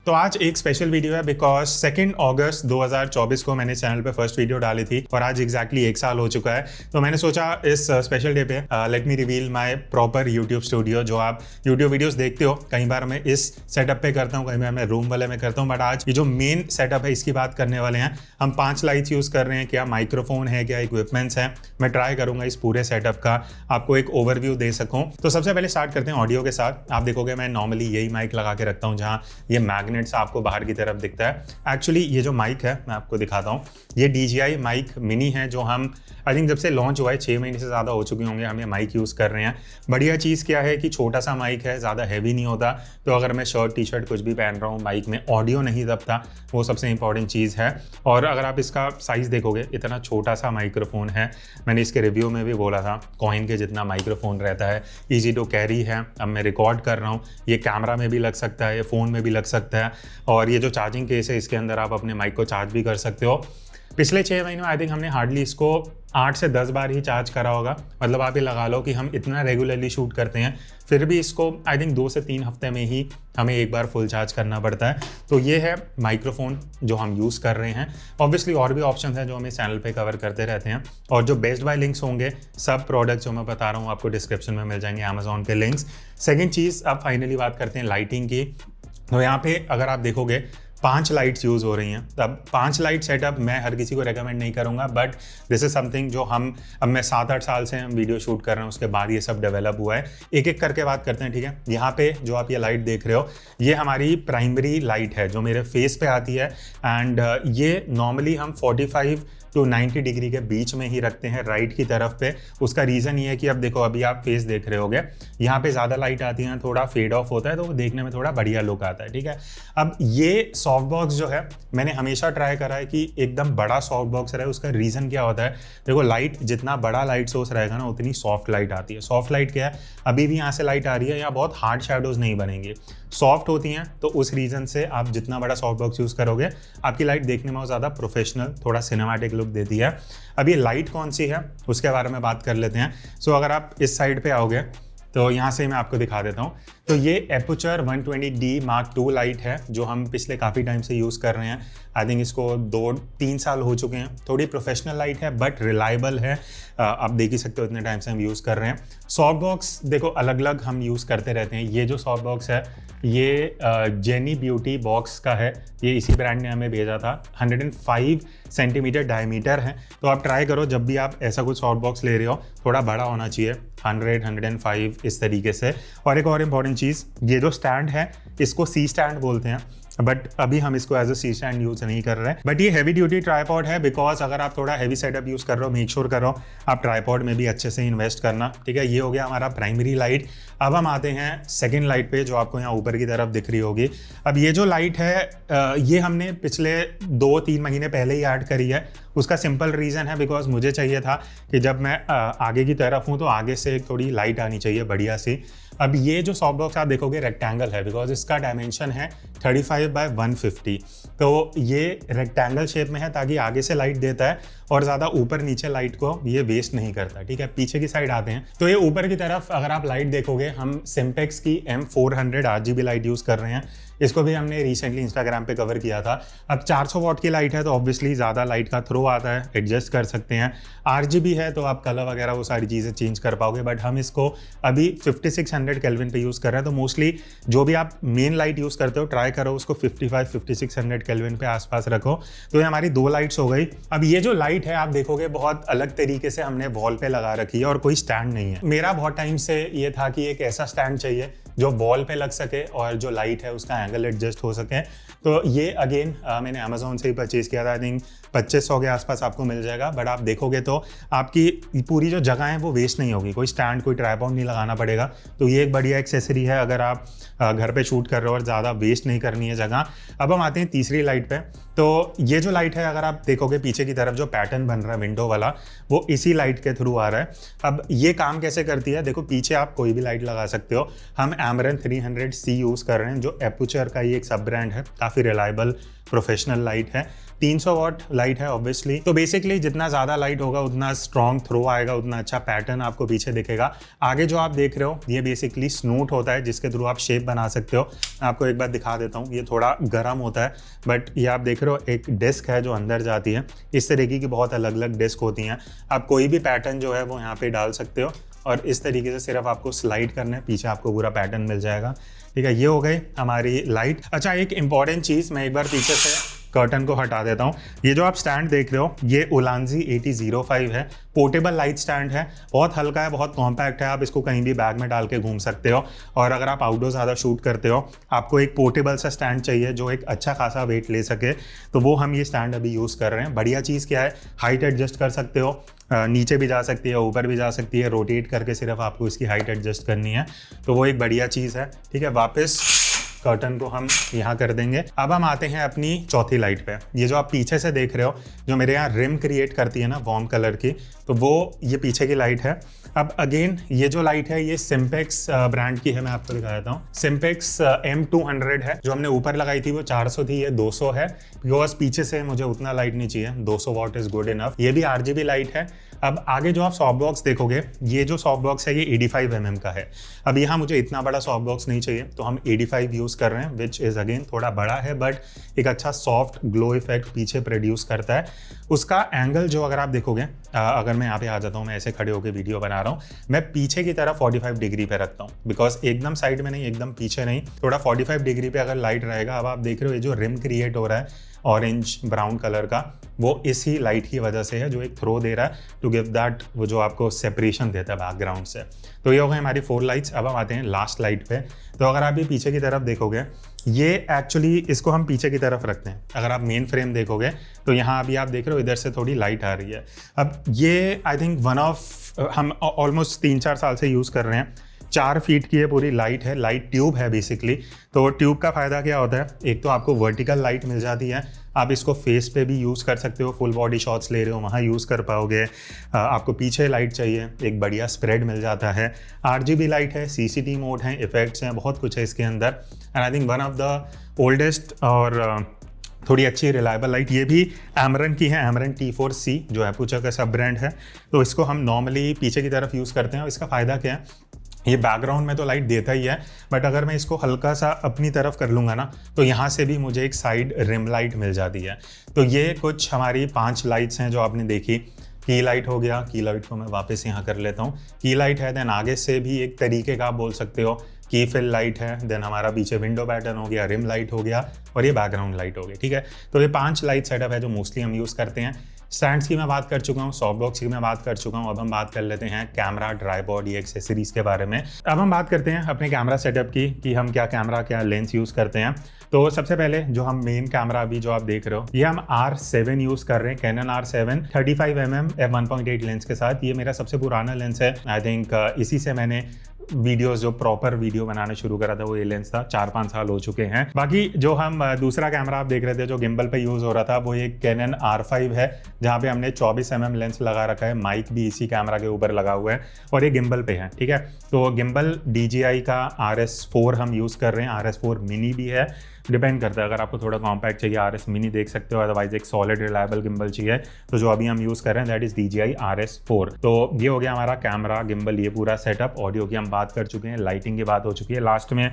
तो आज एक स्पेशल वीडियो है बिकॉज 2 अगस्त 2024 को मैंने चैनल पे फर्स्ट वीडियो डाली थी और आज एग्जैक्टली 1 साल हो चुका है। तो मैंने सोचा इस स्पेशल डे पे let me reveal my proper YouTube studio. जो आप यूट्यूब वीडियोस देखते हो, कई बार मैं इस सेटअप पे करता हूँ, कई बार मैं रूम वाले में करता हूँ, बट आज ये जो मेन सेटअप है इसकी बात करने वाले हैं। हम 5 लाइट्स यूज़ कर रहे हैं, क्या माइक्रोफोन है, क्या इक्विपमेंट्स हैं। मैं ट्राई करूंगा इस पूरे सेटअप का आपको एक ओवरव्यू दे सकूं। तो सबसे पहले स्टार्ट करते हैं ऑडियो के साथ। आप देखोगे मैं नॉर्मली यही माइक लगा के रखता हूँ जहाँ ये मैग्नेट्स आपको बाहर की तरफ दिखता है। एक्चुअली ये जो माइक है मैं आपको दिखाता हूँ, ये DJI माइक मिनी है जो हम आई थिंक जब से लॉन्च हुआ है 6 महीने से ज़्यादा हो चुके होंगे हम ये माइक यूज़ कर रहे हैं। बढ़िया चीज़ क्या है कि छोटा सा माइक है, ज़्यादा हैवी नहीं होता। तो अगर मैं शर्ट टी शर्ट कुछ भी पहन रहा हूँ, माइक में ऑडियो नहीं दबता, वो सबसे इंपॉर्टेंट चीज़ है। और अगर आप इसका साइज़ देखोगे, इतना छोटा सा माइक्रोफोन है। मैंने इसके रिव्यू में भी बोला था कॉइन के जितना माइक्रोफोन रहता है, ईजी टू कैरी है। अब मैं रिकॉर्ड कर रहा हूँ, ये कैमरा में भी लग सकता है, ये फ़ोन में भी लग सकता है। और ये जो चार्जिंग केस है इसके अंदर आप अपने माइक को चार्ज भी कर सकते हो। पिछले 6 महीनों में आई थिंक हमने हार्डली इसको 8 से 10 बार ही चार्ज करा होगा। मतलब आप ये लगा लो कि हम इतना रेगुलरली शूट करते हैं, फिर भी इसको आई थिंक 2 से 3 हफ्ते में ही हमें एक बार फुल चार्ज करना पड़ता है। तो ये है माइक्रोफोन जो हम यूज़ कर रहे हैं। ऑब्वियसली और भी ऑप्शन हैं जो हम इस चैनल पे कवर करते रहते हैं। और जो बेस्ट बाय लिंक्स होंगे, सब प्रोडक्ट जो मैं बता रहा हूँ आपको डिस्क्रिप्शन में मिल जाएंगे, अमेजोन के लिंक्स। सेकेंड चीज़, अब फाइनली बात करते हैं लाइटिंग की। तो यहाँ पे अगर आप देखोगे 5 लाइट्स यूज़ हो रही हैं। अब 5 लाइट सेटअप मैं हर किसी को रेकमेंड नहीं करूँगा, बट दिस इज समथिंग जो अब मैं 7-8 साल से हम वीडियो शूट कर रहे हैं, उसके बाद ये सब डेवलप हुआ है। एक एक करके बात करते हैं, ठीक है। यहाँ पे जो आप ये लाइट देख रहे हो, ये हमारी प्राइमरी लाइट है जो मेरे फेस पे आती है। एंड ये नॉर्मली हम 45 to 90 डिग्री के बीच में ही रखते हैं राइट की तरफ पे। उसका रीज़न ये है कि अब देखो, अभी आप फेस देख रहे होगे, यहाँ पे ज़्यादा लाइट आती है, थोड़ा फेड ऑफ होता है, तो वो देखने में थोड़ा बढ़िया लुक आता है, ठीक है। अब ये सॉफ्ट बॉक्स जो है, मैंने हमेशा ट्राई करा है कि एकदम बड़ा सॉफ्ट बॉक्स रहे। उसका रीज़न क्या होता है, देखो लाइट जितना बड़ा लाइट सोर्स रहेगा ना, उतनी सॉफ्ट लाइट आती है। सॉफ्ट लाइट क्या है, अभी भी यहाँ से लाइट आ रही है, यहाँ बहुत हार्ड शेडोज़ नहीं बनेंगे, सॉफ्ट होती हैं। तो उस रीज़न से आप जितना बड़ा सॉफ्ट बॉक्स यूज़ करोगे, आपकी लाइट देखने में ज़्यादा प्रोफेशनल, थोड़ा सिनेमैटिक लुक देती है। अब ये लाइट कौन सी है उसके बारे में बात कर लेते हैं। सो अगर आप इस साइड पे आओगे तो यहाँ से मैं आपको दिखा देता हूँ। तो ये aperture 120D Mark II light है जो हम पिछले काफ़ी टाइम से यूज़ कर रहे हैं। आई थिंक इसको 2-3 साल हो चुके हैं। थोड़ी प्रोफेशनल लाइट है बट रिलायबल है। आप देख ही सकते हो इतने टाइम से हम यूज़ कर रहे हैं। सॉफ्ट बॉक्स देखो अलग अलग हम यूज़ करते रहते हैं। ये जो सॉफ्ट बॉक्स है ये जेनी ब्यूटी बॉक्स का है, ये इसी ब्रांड ने हमें भेजा था। 105 सेंटीमीटर डायमीटर है। तो आप ट्राई करो जब भी आप ऐसा कुछ सॉफ्ट बॉक्स ले रहे हो, थोड़ा बड़ा होना चाहिए, 100-105 इस तरीके से। और एक और इम्पॉर्टेंट चीज़, ये जो स्टैंड है इसको C स्टैंड बोलते हैं, बट अभी हम इसको as a C stand use नहीं कर रहे हैं। बट ये हैवी ड्यूटी ट्राईपॉड है, बिकॉज अगर आप थोड़ा हैवी सेटअप यूज़ कर रहे हो, मेक श्योर करो आप ट्राईपॉड में भी अच्छे से इन्वेस्ट करना, ठीक है। ये हो गया हमारा प्राइमरी लाइट। अब हम आते हैं सेकेंड लाइट पे जो आपको यहाँ ऊपर की तरफ दिख रही होगी। अब ये जो लाइट है ये हमने पिछले 2-3 महीने पहले ही ऐड करी है। उसका सिंपल रीज़न है बिकॉज मुझे चाहिए था कि जब मैं आगे की तरफ हूँ तो आगे से एक थोड़ी लाइट आनी चाहिए बढ़िया सी। अब ये जो सॉफ्ट बॉक्स आप देखोगे रेक्टेंगल है, बिकॉज इसका डायमेंशन है 35x150। तो ये रेक्टेंगल शेप में है ताकि आगे से लाइट देता है और ज़्यादा ऊपर नीचे लाइट को ये वेस्ट नहीं करता, ठीक है। पीछे की साइड आते हैं तो ये ऊपर की तरफ अगर आप लाइट देखोगे, हम सिम्पेक्स की M400 RGB लाइट यूज़ कर रहे हैं। इसको भी हमने रिसेंटली इंस्टाग्राम पे कवर किया था। अब 400 वाट की लाइट है तो ऑब्वियसली ज़्यादा लाइट का थ्रो आता है, एडजस्ट कर सकते हैं। RGB है तो आप कलर वगैरह वो सारी चीज़ें चेंज कर पाओगे, बट हम इसको अभी 5600 केल्विन पे यूज़ कर रहे हैं। तो मोस्टली जो भी आप मेन लाइट यूज़ करते हो ट्राई करो उसको 55-5600 केल्विन पे आसपास रखो। तो ये हमारी 2 लाइट्स हो गई। अब ये जो लाइट है आप देखोगे बहुत अलग तरीके से हमने वॉल पे लगा रखी है और कोई स्टैंड नहीं है। मेरा बहुत टाइम से ये था कि एक ऐसा स्टैंड चाहिए जो वॉल पे लग सके और जो लाइट है उसका एंगल एडजस्ट हो सके। तो ये अगेन मैंने अमेजोन से ही परचेज किया था। आई थिंक 2500 के आसपास आपको मिल जाएगा। बट आप देखोगे तो आपकी पूरी जो जगह है वो वेस्ट नहीं होगी, कोई स्टैंड कोई ट्राइपॉड नहीं लगाना पड़ेगा। तो ये एक बढ़िया एक्सेसरी है अगर आप घर पे शूट कर रहे हो और ज़्यादा वेस्ट नहीं करनी है जगह। अब हम आते हैं तीसरी लाइट पे। तो ये जो लाइट है अगर आप देखोगे पीछे की तरफ जो पैटर्न बन रहा है विंडो वाला, वो इसी लाइट के थ्रू आ रहा है। अब ये काम कैसे करती है, देखो पीछे आप कोई भी लाइट लगा सकते हो। हम Amaran 300C यूज़ कर रहे हैं, जो एपुचर का ही एक सब ब्रांड है, काफ़ी रिलायबल प्रोफेशनल लाइट है। 300 वॉट लाइट है ऑब्वियसली। तो बेसिकली जितना ज़्यादा लाइट होगा उतना स्ट्रॉन्ग थ्रो आएगा, उतना अच्छा पैटर्न आपको पीछे दिखेगा। आगे जो आप देख रहे हो ये बेसिकली स्नूट होता है, जिसके थ्रू आप शेप बना सकते हो। मैं आपको एक बार दिखा देता हूँ, ये थोड़ा गर्म होता है, बट ये आप देख रहे हो एक डिस्क है जो अंदर जाती है। इस तरीके की बहुत अलग अलग डिस्क होती हैं। आप कोई भी पैटर्न जो है वो यहाँ पे डाल सकते हो और इस तरीके से सिर्फ आपको स्लाइड करना है, पीछे आपको पूरा पैटर्न मिल जाएगा। ठीक है, ये हो गई हमारी लाइट। अच्छा, एक इंपॉर्टेंट चीज़, मैं एक बार पीछे से कर्टन को हटा देता हूँ। ये जो आप स्टैंड देख रहे हो ये उलांजी 8005 है, पोर्टेबल लाइट स्टैंड है। बहुत हल्का है, बहुत कॉम्पैक्ट है, आप इसको कहीं भी बैग में डाल के घूम सकते हो। और अगर आप आउटडोर ज़्यादा शूट करते हो, आपको एक पोर्टेबल सा स्टैंड चाहिए जो एक अच्छा खासा वेट ले सके, तो वो हम ये स्टैंड अभी यूज़ कर रहे हैं। बढ़िया चीज़ क्या है, हाइट एडजस्ट कर सकते हो, नीचे भी जा सकती है, ऊपर भी जा सकती है, रोटेट करके सिर्फ आपको इसकी हाइट एडजस्ट करनी है, तो वो एक बढ़िया चीज़ है। ठीक है, वापस कर्टन को हम यहाँ कर देंगे। अब हम आते हैं अपनी चौथी लाइट पे। ये जो आप पीछे से देख रहे हो, जो मेरे यहाँ रिम क्रिएट करती है ना वार्म कलर की, तो वो ये पीछे की लाइट है। अब अगेन ये जो लाइट है ये सिम्पेक्स ब्रांड की है, मैं आपको दिखा देता हूँ। सिम्पेक्स M200 है, जो हमने ऊपर लगाई थी वो 400 थी, ये 200 है, बिकॉज पीछे से मुझे उतना लाइट नहीं चाहिए, 200 वॉट इज गुड इनफ। ये भी RGB लाइट है। अब आगे जो आप सॉफ्ट बॉक्स देखोगे, ये जो सॉफ्ट बॉक्स है ये 85 mm का है। अब यहाँ मुझे इतना बड़ा सॉफ्ट बॉक्स नहीं चाहिए, तो हम 85 यूज़ कर रहे हैं, विच इज़ अगेन थोड़ा बड़ा है, बट एक अच्छा सॉफ्ट ग्लो इफेक्ट पीछे प्रोड्यूस करता है। उसका एंगल जो अगर आप देखोगे, अगर मैं यहाँ पे आ जाता हूँ, मैं ऐसे खड़े होकर वीडियो बना रहा हूँ, मैं पीछे की तरफ 45 डिग्री पे रखता हूँ, बिकॉज एकदम साइड में नहीं, एकदम पीछे नहीं, थोड़ा 45 डिग्री पे अगर लाइट रहेगा। अब आप देख रहे हो ये जो रिम क्रिएट हो रहा है ऑरेंज ब्राउन कलर का, वो इसी लाइट की वजह से है, जो एक थ्रो दे रहा है टू गिव दैट, वो जो आपको सेपरेशन देता है बैकग्राउंड से। तो ये हो गई हमारी 4 लाइट्स। अब हम आते हैं लास्ट लाइट पे। तो अगर आप ये पीछे की तरफ देखोगे, ये एक्चुअली इसको हम पीछे की तरफ रखते हैं। अगर आप मेन फ्रेम देखोगे तो यहाँ अभी आप देख रहे हो इधर से थोड़ी लाइट आ रही है। अब ये आई थिंक वन ऑफ, हम ऑलमोस्ट 3-4 साल से यूज़ कर रहे हैं। 4 फीट की ये पूरी लाइट है, लाइट ट्यूब है बेसिकली। तो ट्यूब का फ़ायदा क्या होता है, एक तो आपको वर्टिकल लाइट मिल जाती है, आप इसको फेस पे भी यूज़ कर सकते हो, फुल बॉडी शॉट्स ले रहे हो वहाँ यूज़ कर पाओगे। आपको पीछे लाइट चाहिए, एक बढ़िया स्प्रेड मिल जाता है। RGB लाइट है, CCT मोड है, इफेक्ट्स हैं, बहुत कुछ है इसके अंदर। And I think one of the oldest और थोड़ी अच्छी रिलायबल लाइट ये भी Amaran की है, Amaran T4C, जो एपुचर का सब ब्रांड है। तो इसको हम नॉर्मली पीछे की तरफ यूज़ करते हैं। और इसका फ़ायदा क्या है, ये बैकग्राउंड में तो लाइट देता ही है, बट अगर मैं इसको हल्का सा अपनी तरफ कर लूँगा ना, तो यहाँ से भी मुझे एक साइड रिम लाइट मिल जाती है। तो ये कुछ हमारी 5 लाइट्स हैं जो आपने देखी। की लाइट हो गया, की लाइट को मैं वापस यहाँ कर लेता हूँ। की लाइट है, देन आगे से भी एक तरीके का आप बोल सकते हो की फिल लाइट है, देन हमारा पीछे विंडो पैटर्न हो गया, रिम लाइट हो गया, और ये बैकग्राउंड लाइट हो गई। ठीक है, तो ये 5 लाइट सेटअप है जो मोस्टली हम यूज़ करते हैं। स्टैंड्स की मैं बात कर चुका हूँ, सॉफ्ट बॉक्स की मैं बात कर चुका हूँ। अब हम बात कर लेते हैं कैमरा, ट्राइपॉड, ये एक्सेसरीज के बारे में। अब हम बात करते हैं अपने कैमरा सेटअप की, कि हम क्या कैमरा, क्या लेंस यूज़ करते हैं। तो सबसे पहले जो हम मेन कैमरा अभी जो आप देख रहे हो, ये हम R7 यूज़ कर रहे हैं, Canon R7 35mm f1.8 lens के साथ। ये मेरा सबसे पुराना लेंस है। आई थिंक इसी से मैंने वीडियोस, जो प्रॉपर वीडियो बनाना शुरू करा था, वो ये लेंस था। 4-5 साल हो चुके हैं। बाकी जो हम दूसरा कैमरा आप देख रहे थे जो गिम्बल पे यूज़ हो रहा था, वो एक Canon R5 है, जहाँ पे हमने 24mm लेंस लगा रखा है। माइक भी इसी कैमरा के ऊपर लगा हुआ है, और ये गिम्बल पे है। ठीक है, तो गिम्बल DJI का RS4 हम यूज़ कर रहे हैं। RS4 मिनी भी है, डिपेंड करता है। अगर आपको थोड़ा कॉम्पैक्ट चाहिए, RS मिनी देख सकते हो, अदरवाइज एक सॉलिड रिलायबल गिम्बल चाहिए, तो जो अभी हम यूज़ कर रहे हैं दैट इज़ DJI RS4। तो ये हो गया हमारा कैमरा, गिम्बल, ये पूरा सेटअप। ऑडियो की हम बात कर चुके हैं, लाइटिंग की बात हो चुकी है। लास्ट में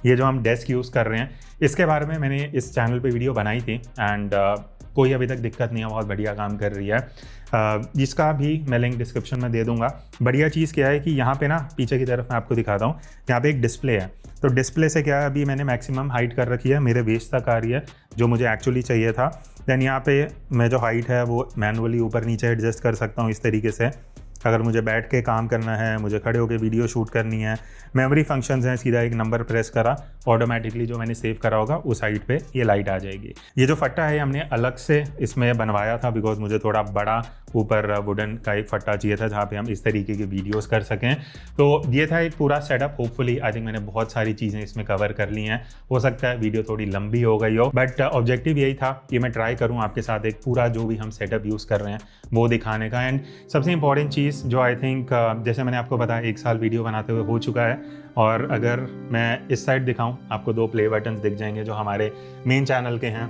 ये जो हम डेस्क यूज़ कर रहे हैं, इसके बारे में मैंने इस चैनल पे वीडियो बनाई थी, एंड कोई अभी तक दिक्कत नहीं है, बहुत बढ़िया काम कर रही है। इसका भी मैं लिंक डिस्क्रिप्शन में दे दूंगा। बढ़िया चीज़ क्या है कि यहाँ पे ना पीछे की तरफ मैं आपको दिखाता हूँ, यहाँ पे एक डिस्प्ले है। तो डिस्प्ले से क्या है, अभी मैंने मैक्सिमम हाइट कर रखी है, मेरे वेस्ट तक आ रही है, जो मुझे एक्चुअली चाहिए था। देन यहाँ पे मैं जो हाइट है वो मैनुअली ऊपर नीचे एडजस्ट कर सकता हूँ इस तरीके से। अगर मुझे बैठ के काम करना है, मुझे खड़े होकर वीडियो शूट करनी है, मेमोरी फंक्शंस हैं, सीधा एक नंबर प्रेस करा, ऑटोमेटिकली जो मैंने सेव करा होगा उस साइड पे ये लाइट आ जाएगी। ये जो फट्टा है हमने अलग से इसमें बनवाया था, बिकॉज मुझे थोड़ा बड़ा ऊपर वुडन का एक फट्टा चाहिए था, जहाँ पे हम इस तरीके की वीडियोस कर सकें। तो ये था एक पूरा सेटअप। होपफुली आई थिंक मैंने बहुत सारी चीज़ें इसमें कवर कर ली हैं। हो सकता है वीडियो थोड़ी लंबी हो गई हो, बट ऑब्जेक्टिव यही था कि मैं ट्राई करूँ आपके साथ एक पूरा जो भी हम सेटअप यूज़ कर रहे हैं वो दिखाने का। एंड सबसे इंपॉर्टेंट चीज़ जो आई थिंक, जैसे मैंने आपको बताया 1 साल वीडियो बनाते हुए हो चुका है, और अगर मैं इस साइड दिखाऊं आपको 2 प्ले बटन्स दिख जाएंगे जो हमारे मेन चैनल के हैं,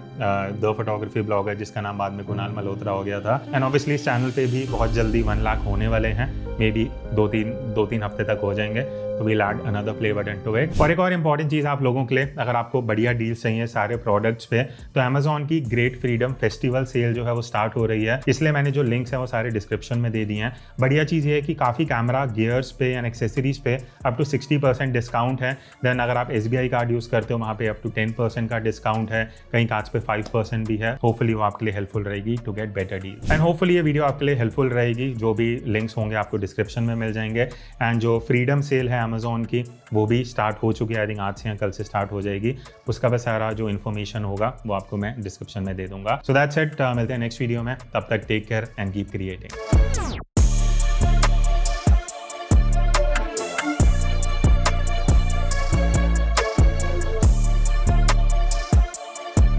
द फोटोग्राफी ब्लॉगर जिसका नाम बाद में कुणाल मल्होत्रा हो गया था। एंड ऑब्वियसली इस चैनल पे भी बहुत जल्दी 1 लाख होने वाले हैं, मे बी 2-3 हफ्ते तक हो जाएंगे, तो we'll add another play button to it. और एक और इंपॉर्टेंट चीज़ आप लोगों के लिए, अगर आपको बढ़िया डील्स चाहिए सारे प्रोडक्ट्स पे, तो अमेजॉन की ग्रेट फ्रीडम फेस्टिवल सेल जो है वो स्टार्ट हो रही है, इसलिए मैंने जो लिंक्स हैं वो सारे डिस्क्रिप्शन में दे दिए हैं। बढ़िया चीज़ ये है कि काफ़ी कैमरा गियर्स पे एंड एक्सेसरीज पे अप टू 60% डिस्काउंट है। देन अगर आप SBI कार्ड यूज़ करते हो वहाँ पे अप टू 10% का डिस्काउंट है, कहीं कार्ड्स पे 5% भी है। होपफुली वो आपके लिए हेल्पफुल रहेगी to get better deal. And hopefully ये वीडियो आपके लिए हेल्पफुल रहेगी। जो भी लिंक्स होंगे आपको डिस्क्रिप्शन में मिल जाएंगे। एंड जो फ्रीडम सेल है अमेजॉन की वो भी स्टार्ट हो चुकी है, आई थिंक आज से या कल से स्टार्ट हो जाएगी। उसका बस सारा जो इन्फॉर्मेशन होगा वो आपको मैं डिस्क्रिप्शन में दे दूंगा। सो दैट्स इट, मिलते हैं नेक्स्ट वीडियो में। तब तक take care and keep creating.